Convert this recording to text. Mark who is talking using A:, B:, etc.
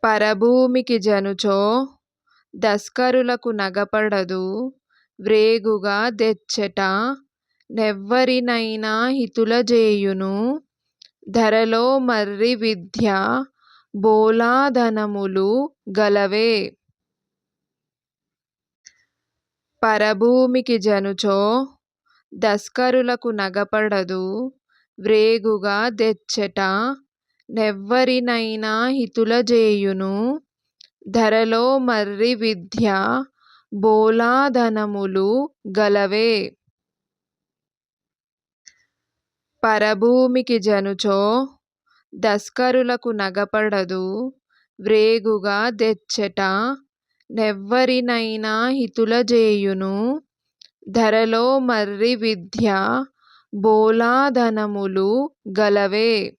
A: పరభూమికి జనుచో దస్కరులకు నగపడదు వ్రేగుగా దెచ్చెట నెవ్వరినైనా హితులజేయును ధరలో మర్రి విద్య బోలాధనములు గలవే. పరభూమికి జనుచో దస్కరులకు నగపడదు వ్రేగుగా దెచ్చెట నెవ్వరినైనా హితులజేయును ధరలో మర్రి విద్య బోలాధనములు గలవే. పరభూమికి జనుచో దస్కరులకు నగపడదు వ్రేగుగా దెచ్చెట నెవ్వరినైనా హితులజేయును ధరలో మర్రి విద్య బోలాధనములు గలవే.